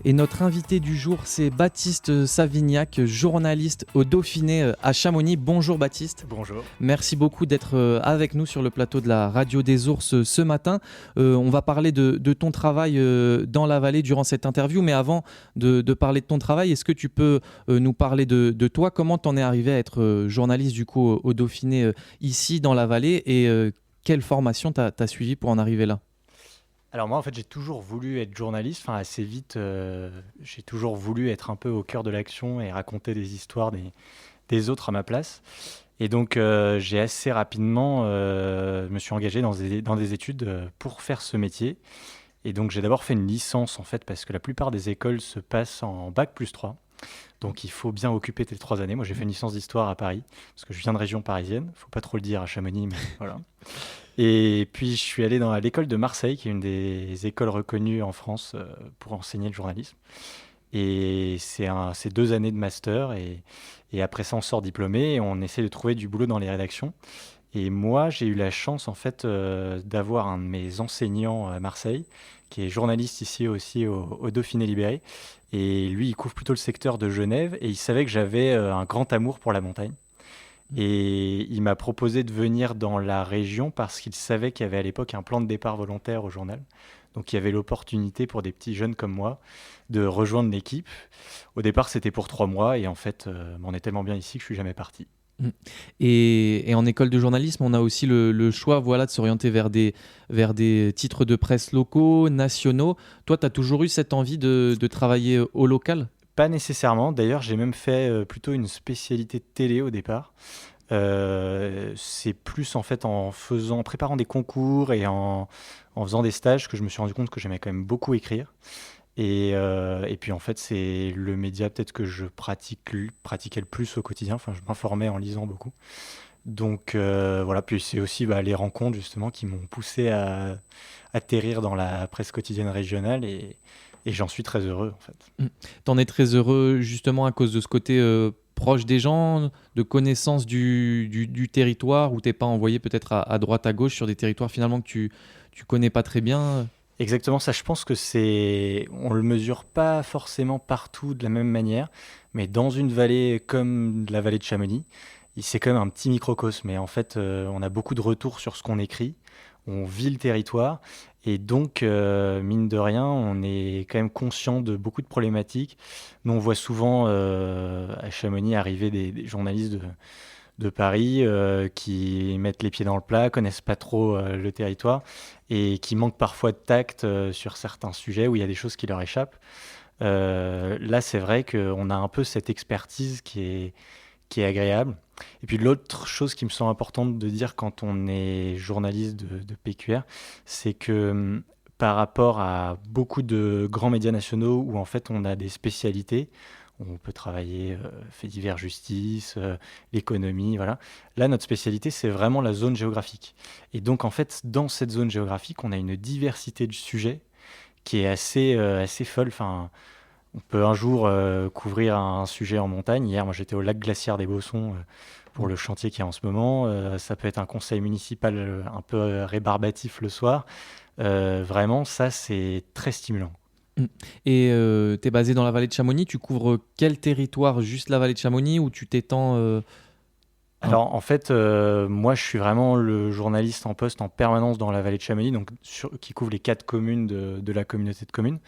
Et notre invité du jour, c'est Baptiste Savignac, journaliste au Dauphiné à Chamonix. Bonjour Baptiste. Bonjour. Merci beaucoup d'être avec nous sur le plateau de la Radio des Ours ce matin. On va parler de ton travail dans la vallée durant cette interview, mais avant de parler de ton travail, est-ce que tu peux nous parler de toi? Comment t'en es arrivé à être journaliste du coup au Dauphiné ici dans la vallée et quelle formation t'as suivi pour en arriver là? Alors moi, en fait, j'ai toujours voulu être journaliste. Enfin, assez vite, j'ai toujours voulu être un peu au cœur de l'action et raconter des histoires des autres à ma place. Et donc, j'ai assez rapidement, me suis engagé dans des études pour faire ce métier. Et donc, j'ai d'abord fait une licence, en fait, parce que la plupart des écoles se passent en bac+3. Donc, il faut bien occuper tes 3 années. Moi, j'ai fait une licence d'histoire à Paris, parce que je viens de région parisienne. Faut pas trop le dire à Chamonix, mais voilà. Et puis, je suis allé à l'école de Marseille, qui est une des écoles reconnues en France pour enseigner le journalisme. Et c'est 2 années de master. Et après ça, on sort diplômé et on essaie de trouver du boulot dans les rédactions. Et moi, j'ai eu la chance, en fait, d'avoir un de mes enseignants à Marseille, qui est journaliste ici aussi au Dauphiné Libéré. Et lui, il couvre plutôt le secteur de Genève. Et il savait que j'avais un grand amour pour la montagne. Et il m'a proposé de venir dans la région parce qu'il savait qu'il y avait à l'époque un plan de départ volontaire au journal. Donc il y avait l'opportunité pour des petits jeunes comme moi de rejoindre l'équipe. Au départ, c'était pour 3 mois et en fait, on est tellement bien ici que je suis jamais parti. Mm. Et en école de journalisme, on a aussi le choix voilà, de s'orienter vers des titres de presse locaux, nationaux. Toi, tu as toujours eu cette envie de travailler au local? Pas nécessairement. D'ailleurs, j'ai même fait plutôt une spécialité de télé au départ. C'est plus en fait en préparant des concours et en faisant des stages que je me suis rendu compte que j'aimais quand même beaucoup écrire. Et puis en fait, c'est le média peut-être que je pratiquais le plus au quotidien. Enfin, je m'informais en lisant beaucoup. Donc voilà, puis c'est aussi les rencontres justement qui m'ont poussé à atterrir dans la presse quotidienne régionale et j'en suis très heureux en fait. Mm. T'en es très heureux justement à cause de ce côté proche des gens, de connaissance du territoire, où t'es pas envoyé peut-être à droite à gauche sur des territoires finalement que tu connais pas très bien. Exactement ça, je pense que on le mesure pas forcément partout de la même manière, mais dans une vallée comme la vallée de Chamonix, c'est quand même un petit microcosme. Mais en fait, on a beaucoup de retours sur ce qu'on écrit, on vit le territoire, et donc, mine de rien, on est quand même conscient de beaucoup de problématiques. Nous, on voit souvent à Chamonix arriver des journalistes de Paris qui mettent les pieds dans le plat, connaissent pas trop le territoire et qui manquent parfois de tact sur certains sujets où il y a des choses qui leur échappent. Là, c'est vrai qu'on a un peu cette expertise qui est agréable. Et puis l'autre chose qui me semble importante de dire quand on est journaliste de PQR, c'est que par rapport à beaucoup de grands médias nationaux où en fait on a des spécialités, on peut travailler faits divers, justice, l'économie, voilà. Là, notre spécialité, c'est vraiment la zone géographique. Et donc, en fait, dans cette zone géographique, on a une diversité de sujets qui est assez folle. Enfin, on peut un jour couvrir un sujet en montagne. Hier, moi, j'étais au lac glaciaire des Bossons pour le chantier qui est en ce moment. Ça peut être un conseil municipal un peu rébarbatif le soir. Vraiment, ça, c'est très stimulant. Mm. Et tu es basé dans la vallée de Chamonix, tu couvres quel territoire? Juste la vallée de Chamonix ou tu t'étends un- Alors, en fait, moi, je suis vraiment le journaliste en poste en permanence dans la vallée de Chamonix, donc qui couvre les 4 communes de la communauté de communes.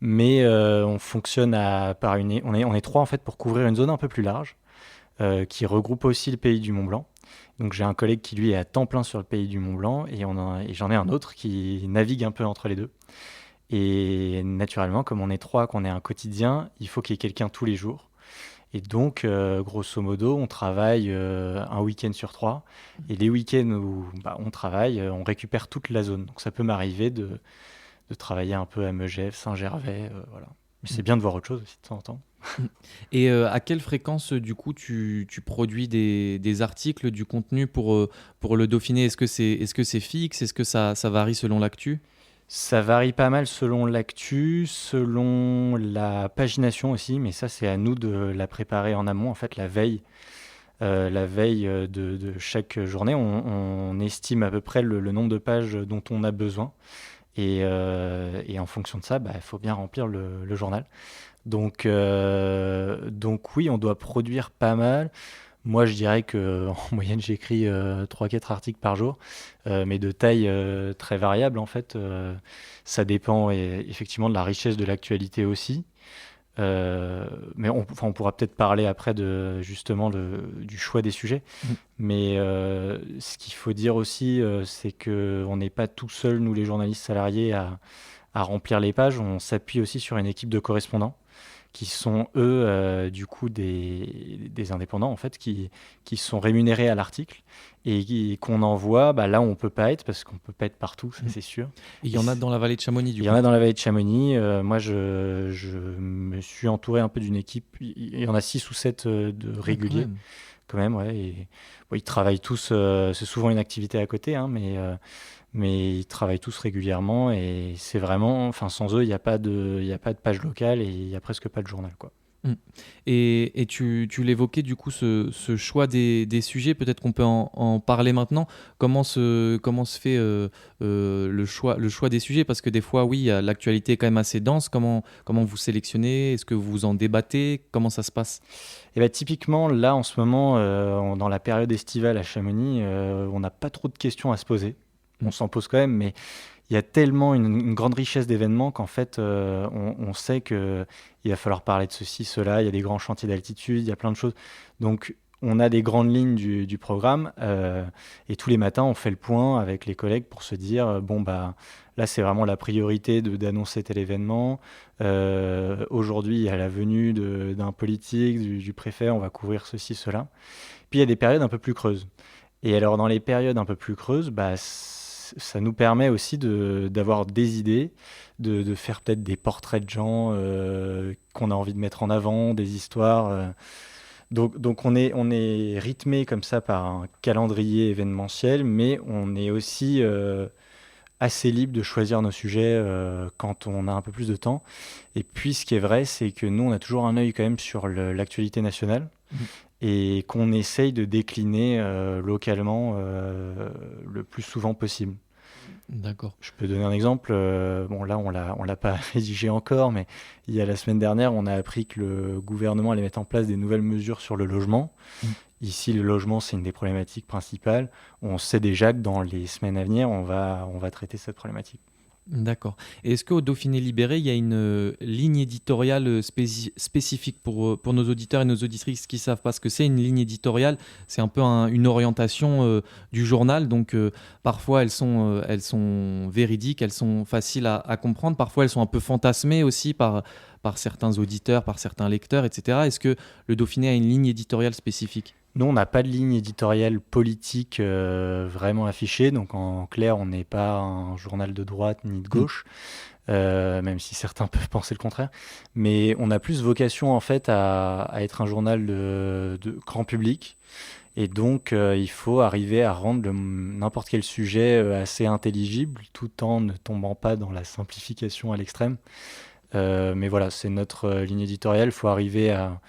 Mais on fonctionne par on est trois en fait pour couvrir une zone un peu plus large qui regroupe aussi le pays du Mont-Blanc. Donc j'ai un collègue qui lui est à temps plein sur le pays du Mont-Blanc et j'en ai un autre qui navigue un peu entre les deux. Et naturellement, comme on est trois, qu'on est un quotidien, il faut qu'il y ait quelqu'un tous les jours. Et donc, grosso modo, on travaille un week-end sur trois. Et les week-ends où on travaille, on récupère toute la zone. Donc ça peut m'arriver de travailler un peu à Megève, Saint-Gervais, voilà. Mais c'est bien de voir autre chose aussi de temps en temps. Mm. Et à quelle fréquence du coup tu produis des articles, du contenu pour le Dauphiné? Est-ce que c'est fixe? Est-ce que ça varie selon l'actu? Ça varie pas mal selon l'actu, selon la pagination aussi, mais ça c'est à nous de la préparer en amont, en fait la veille de chaque journée, on estime à peu près le nombre de pages dont on a besoin. Et en fonction de ça, il faut bien remplir le journal. Donc oui, on doit produire pas mal. Moi, je dirais qu'en moyenne, j'écris 3-4 articles par jour, mais de taille très variable en fait. Ça dépend effectivement de la richesse de l'actualité aussi. Mais on pourra peut-être parler après justement du choix des sujets. Mm. Mais ce qu'il faut dire aussi, c'est qu'on n'est pas tout seul, nous les journalistes salariés, à remplir les pages. On s'appuie aussi sur une équipe de correspondants qui sont eux, du coup, des indépendants en fait, qui sont rémunérés à l'article et qu'on envoie là où on peut pas être, parce qu'on peut pas être partout, ça c'est sûr. Il y en a dans la vallée de Chamonix, du Il y coup. en a dans la vallée de Chamonix. Moi, je me suis entouré un peu d'une équipe. Il y en a 6 ou 7 de Ah, réguliers, quand même, ouais. Et bon, ils travaillent tous. C'est souvent une activité à côté, hein, mais ils travaillent tous régulièrement. Et c'est vraiment, enfin, sans eux, il y a pas de page locale et il y a presque pas de journal, quoi. Mm. Et tu l'évoquais du coup, ce choix des sujets, peut-être qu'on peut en parler maintenant. Comment se fait le choix des sujets? Parce que des fois, oui, l'actualité est quand même assez dense. Comment vous sélectionnez? Est-ce que vous en débattez? Comment ça se passe? Et typiquement, là, en ce moment, dans la période estivale à Chamonix, on n'a pas trop de questions à se poser. On s'en pose quand même, mais il y a tellement une grande richesse d'événements qu'en fait, on sait qu'il va falloir parler de ceci, cela. Il y a des grands chantiers d'altitude, il y a plein de choses. Donc, on a des grandes lignes du programme et tous les matins, on fait le point avec les collègues pour se dire, bon, là, c'est vraiment la priorité d'annoncer tel événement. Aujourd'hui, il y a la venue d'un politique, du préfet, on va couvrir ceci, cela. Puis, il y a des périodes un peu plus creuses. Et alors, dans les périodes un peu plus creuses, ça nous permet aussi d'avoir des idées, de faire peut-être des portraits de gens qu'on a envie de mettre en avant, des histoires. Donc on est rythmé comme ça par un calendrier événementiel, mais on est aussi assez libre de choisir nos sujets quand on a un peu plus de temps. Et puis ce qui est vrai, c'est que nous, on a toujours un œil quand même sur l'actualité nationale. Mhm. Et qu'on essaye de décliner localement le plus souvent possible. D'accord. Je peux donner un exemple. Bon, là, on l'a pas rédigé encore, mais il y a la semaine dernière, on a appris que le gouvernement allait mettre en place des nouvelles mesures sur le logement. Mm. Ici, le logement, c'est une des problématiques principales. On sait déjà que dans les semaines à venir, on va traiter cette problématique. D'accord. Et est-ce qu'au Dauphiné Libéré, il y a une ligne éditoriale spécifique pour nos auditeurs et nos auditrices qui savent pas ce que c'est une ligne éditoriale? C'est un peu une orientation du journal. Donc parfois elles sont véridiques, elles sont faciles à comprendre. Parfois elles sont un peu fantasmées aussi par certains auditeurs, par certains lecteurs, etc. Est-ce que le Dauphiné a une ligne éditoriale spécifique? Nous, on n'a pas de ligne éditoriale politique vraiment affichée. Donc, en clair, on n'est pas un journal de droite ni de gauche, même si certains peuvent penser le contraire. Mais on a plus vocation, en fait, à être un journal de grand public. Et donc, il faut arriver à rendre n'importe quel sujet assez intelligible, tout en ne tombant pas dans la simplification à l'extrême. Mais voilà, c'est notre ligne éditoriale. Il faut arriver à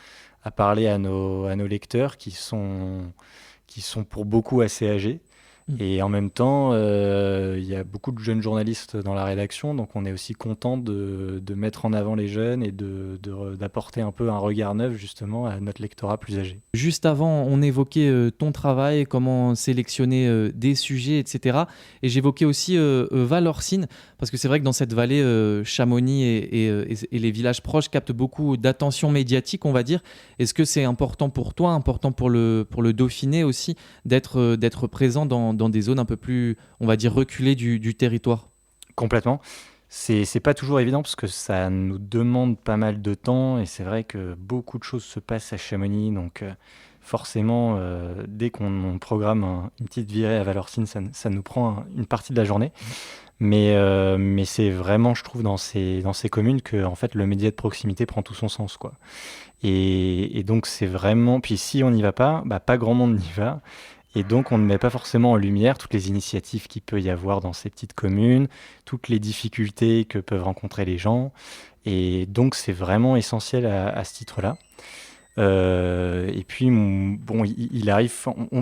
parler à nos lecteurs qui sont pour beaucoup assez âgés. Et en même temps, il y a beaucoup de jeunes journalistes dans la rédaction, donc on est aussi content de mettre en avant les jeunes et d'apporter un peu un regard neuf justement à notre lectorat plus âgé. Juste avant, on évoquait ton travail, comment sélectionner des sujets, etc. Et j'évoquais aussi Valorcine, parce que c'est vrai que dans cette vallée, Chamonix et les villages proches captent beaucoup d'attention médiatique, on va dire. Est-ce que c'est important pour toi, important pour le Dauphiné aussi, d'être présent dans des zones un peu plus, on va dire, reculées du territoire? Complètement. C'est pas toujours évident parce que ça nous demande pas mal de temps et c'est vrai que beaucoup de choses se passent à Chamonix. Donc forcément, dès qu'on programme une petite virée à Valorcine, ça nous prend une partie de la journée. Mais c'est vraiment, je trouve, dans ces communes que en fait, le média de proximité prend tout son sens, quoi. Et donc c'est vraiment... Puis si on n'y va pas, pas grand monde n'y va. Et donc, on ne met pas forcément en lumière toutes les initiatives qu'il peut y avoir dans ces petites communes, toutes les difficultés que peuvent rencontrer les gens. Et donc, c'est vraiment essentiel à ce titre-là. Et puis, bon, il arrive,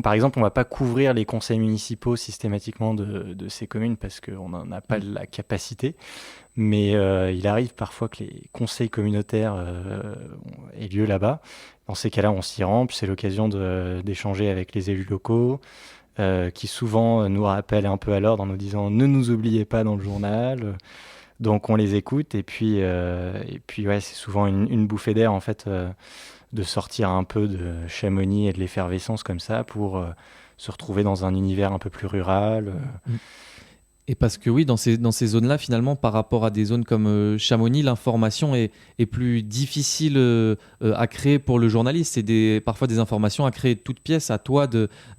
par exemple, on ne va pas couvrir les conseils municipaux systématiquement de ces communes parce qu'on n'en a pas la capacité. Mais il arrive parfois que les conseils communautaires aient lieu là-bas. Dans ces cas-là, on s'y rend, puis c'est l'occasion d'échanger avec les élus locaux, qui souvent nous rappellent un peu à l'ordre en nous disant ne nous oubliez pas dans le journal. Donc on les écoute, et puis ouais, c'est souvent une bouffée d'air en fait, de sortir un peu de Chamonix et de l'effervescence comme ça pour se retrouver dans un univers un peu plus rural. Mm. Et parce que oui, dans ces zones-là, finalement, par rapport à des zones comme Chamonix, l'information est plus difficile à créer pour le journaliste. C'est parfois des informations à créer de toutes pièces. À toi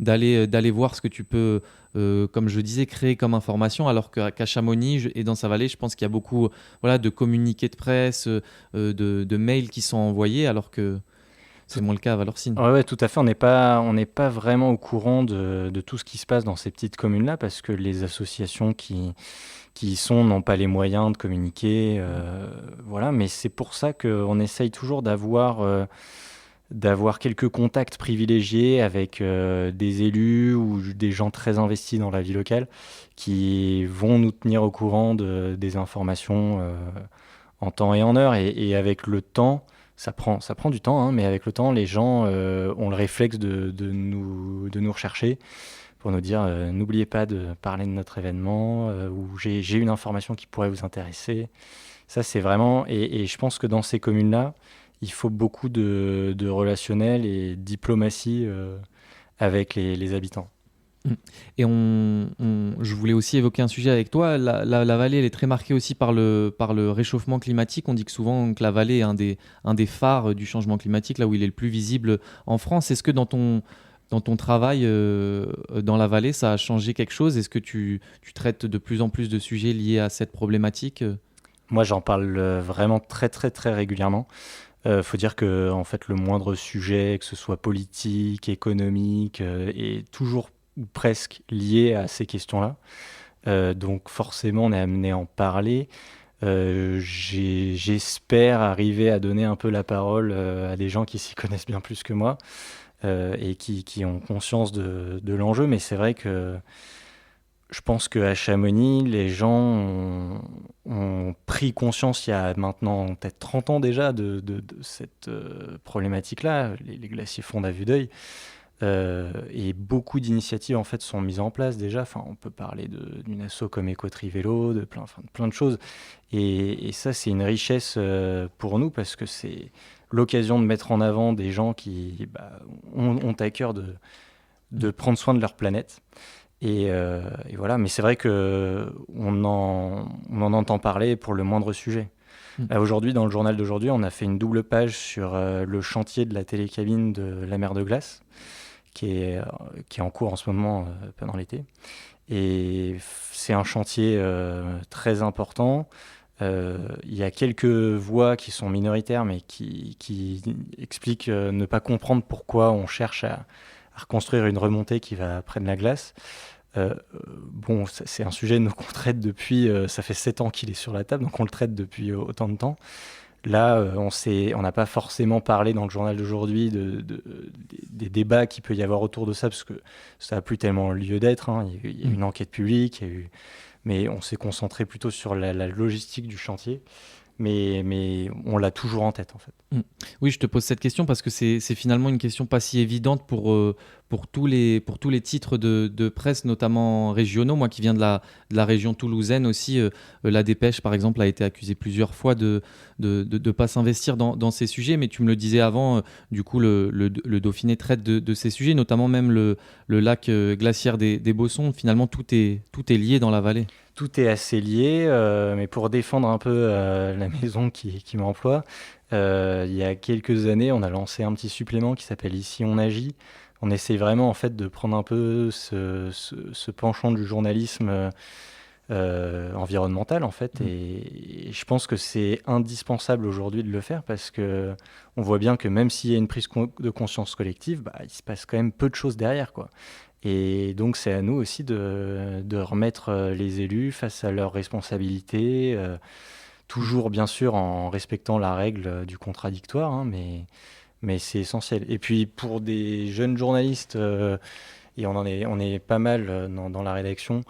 d'aller voir ce que tu peux, comme je disais, créer comme information. Alors qu'à Chamonix et dans sa vallée, je pense qu'il y a beaucoup voilà, de communiqués de presse, de mails qui sont envoyés, alors que c'est Tout, moins le cas à Valorcine. ouais, ouais, tout à fait. On n'est pas vraiment au courant de tout ce qui se passe dans ces petites communes-là parce que les associations qui y sont n'ont pas les moyens de communiquer. Voilà, mais c'est pour ça qu'on essaye toujours d'avoir quelques contacts privilégiés avec des élus ou des gens très investis dans la vie locale qui vont nous tenir au courant des informations en temps et en heure. Et avec le temps, ça prend du temps, hein, mais avec le temps, les gens ont le réflexe de nous rechercher pour nous dire n'oubliez pas de parler de notre événement, ou j'ai une information qui pourrait vous intéresser. Ça, c'est vraiment. Et je pense que dans ces communes-là, il faut beaucoup de relationnel et de diplomatie avec les habitants. Mm. Et je voulais aussi évoquer un sujet avec toi. La vallée, elle est très marquée aussi par le réchauffement climatique. On dit que souvent que la vallée est un des phares du changement climatique, là où il est le plus visible en France. Est-ce que dans ton travail dans la vallée, ça a changé quelque chose? Est-ce que tu traites de plus en plus de sujets liés à cette problématique? Moi, j'en parle vraiment très, très, très régulièrement. Faut dire que en fait, le moindre sujet, que ce soit politique, économique, est toujours ou presque lié à ces questions-là. Donc forcément, on est amené à en parler. J'espère arriver à donner un peu la parole à des gens qui s'y connaissent bien plus que moi, et qui ont conscience de l'enjeu. Mais c'est vrai que je pense qu'à Chamonix, les gens ont pris conscience il y a maintenant peut-être 30 ans déjà de cette problématique-là. Les glaciers fondent à vue d'œil. Et beaucoup d'initiatives en fait sont mises en place déjà. Enfin, on peut parler d'une asso comme Éco-Tri-Vélo, enfin, de plein de choses. Et ça, c'est une richesse pour nous parce que c'est l'occasion de mettre en avant des gens qui ont à cœur de prendre soin de leur planète. Et voilà, mais c'est vrai que on en entend parler pour le moindre sujet. Mm. Là, aujourd'hui, dans le journal d'aujourd'hui, on a fait une double page sur le chantier de la télécabine de la mer de Glace, qui est en cours en ce moment pendant l'été. Et c'est un chantier très important. Il y a quelques voix qui sont minoritaires, mais qui expliquent ne pas comprendre pourquoi on cherche à reconstruire une remontée qui va près de la glace. Bon, c'est un sujet qu'on traite depuis, ça fait 7 ans qu'il est sur la table, donc on le traite depuis autant de temps. Là, on n'a pas forcément parlé dans le journal d'aujourd'hui des débats qu'il peut y avoir autour de ça, parce que ça n'a plus tellement lieu d'être, hein. Il y a eu une enquête publique, mais on s'est concentré plutôt sur la logistique du chantier. Mais on l'a toujours en tête, en fait. Mm. Oui, je te pose cette question parce que c'est finalement une question pas si évidente pour tous les titres de presse, notamment régionaux. Moi qui viens de la région toulousaine aussi, la Dépêche, par exemple, a été accusée plusieurs fois de pas s'investir dans ces sujets. Mais tu me le disais avant, du coup, le Dauphiné traite de ces sujets, notamment même le lac glaciaire des Bossons. Finalement, tout est lié dans la vallée. Tout est assez lié, mais pour défendre un peu la maison qui m'emploie, il y a quelques années, on a lancé un petit supplément qui s'appelle Ici on agit. On essaye vraiment en fait de prendre un peu ce penchant du journalisme environnemental en fait, Mm. et je pense que c'est indispensable aujourd'hui de le faire parce que on voit bien que même s'il y a une prise de conscience collective, il se passe quand même peu de choses derrière, quoi. Et donc c'est à nous aussi de remettre les élus face à leurs responsabilités, toujours bien sûr en respectant la règle du contradictoire, hein, mais c'est essentiel. Et puis pour des jeunes journalistes, et on est pas mal dans la rédaction,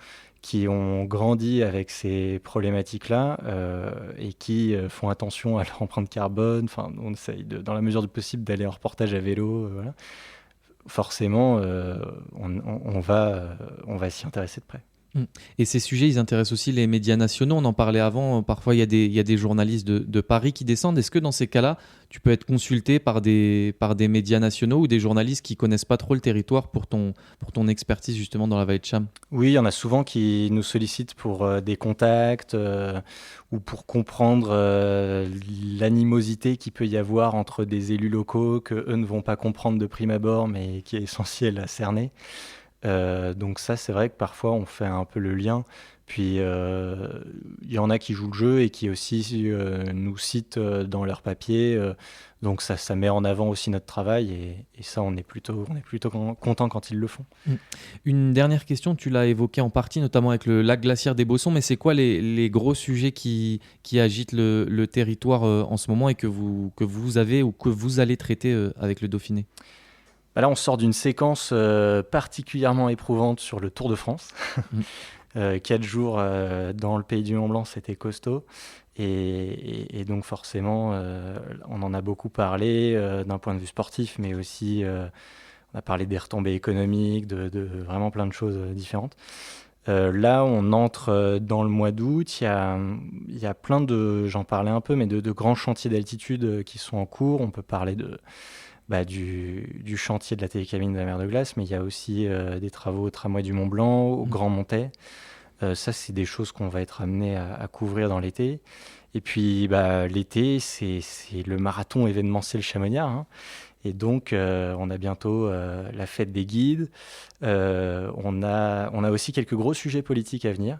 qui ont grandi avec ces problématiques-là et qui font attention à leur empreinte carbone. Enfin, on essaye, dans la mesure du possible, d'aller en reportage à vélo. Voilà. Forcément, on va s'y intéresser de près. Mm. Et ces sujets, ils intéressent aussi les médias nationaux. On en parlait avant. Parfois, il y a des journalistes de Paris qui descendent. Est-ce que dans ces cas-là, tu peux être consulté par des médias nationaux ou des journalistes qui connaissent pas trop le territoire pour ton expertise justement dans la vallée de Cham? Oui, il y en a souvent qui nous sollicitent pour des contacts ou pour comprendre l'animosité qu'il peut y avoir entre des élus locaux que eux ne vont pas comprendre de prime abord, mais qui est essentiel à cerner. Donc ça, c'est vrai que parfois on fait un peu le lien. Puis il y en a qui jouent le jeu et qui aussi nous citent dans leurs papiers. Donc ça met en avant aussi notre travail et ça, on est plutôt content quand ils le font. Mm. Une dernière question, tu l'as évoqué en partie, notamment avec le lac glaciaire des Bossons, mais c'est quoi les gros sujets qui agitent le territoire en ce moment et que vous avez ou que vous allez traiter avec le Dauphiné? Bah là, on sort d'une séquence particulièrement éprouvante sur le Tour de France. Mm. 4 jours dans le pays du Mont-Blanc, c'était costaud. Et donc forcément, on en a beaucoup parlé d'un point de vue sportif, mais aussi on a parlé des retombées économiques, de vraiment plein de choses différentes. Là, on entre dans le mois d'août. Il y a plein de, j'en parlais un peu, mais de grands chantiers d'altitude qui sont en cours. On peut parler du chantier de la télécabine de la mer de glace, mais il y a aussi des travaux au tramway du Mont Blanc, au Grand Montet. Ça, c'est des choses qu'on va être amené à couvrir dans l'été. Et puis, l'été, c'est le marathon événementiel chamoniard, hein. Et donc, on a bientôt la fête des guides. On a aussi quelques gros sujets politiques à venir.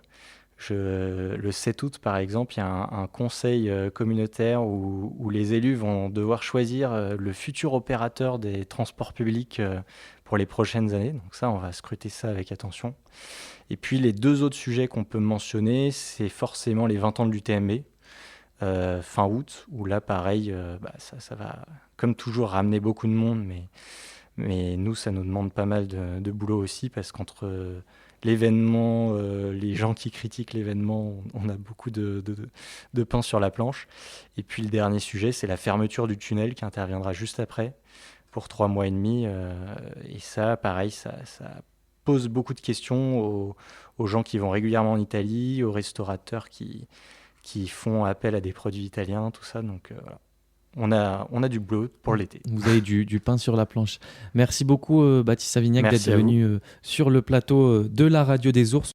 Le 7 août, par exemple, il y a un conseil communautaire où les élus vont devoir choisir le futur opérateur des transports publics pour les prochaines années. Donc ça, on va scruter ça avec attention. Et puis les deux autres sujets qu'on peut mentionner, c'est forcément les 20 ans de l'UTMB, fin août, où là, pareil, ça va, comme toujours, ramener beaucoup de monde, mais nous, ça nous demande pas mal de boulot aussi, parce qu'entre l'événement, les gens qui critiquent l'événement, on a beaucoup de pain sur la planche. Et puis le dernier sujet, c'est la fermeture du tunnel qui interviendra juste après, pour 3 mois et demi. Et ça, pareil, ça pose beaucoup de questions aux gens qui vont régulièrement en Italie, aux restaurateurs qui font appel à des produits italiens, tout ça. Donc voilà. On a du boulot pour l'été. Vous avez du pain sur la planche. Merci beaucoup Baptiste Savignac d'être Merci à vous. venu sur le plateau de la Radio des Ours.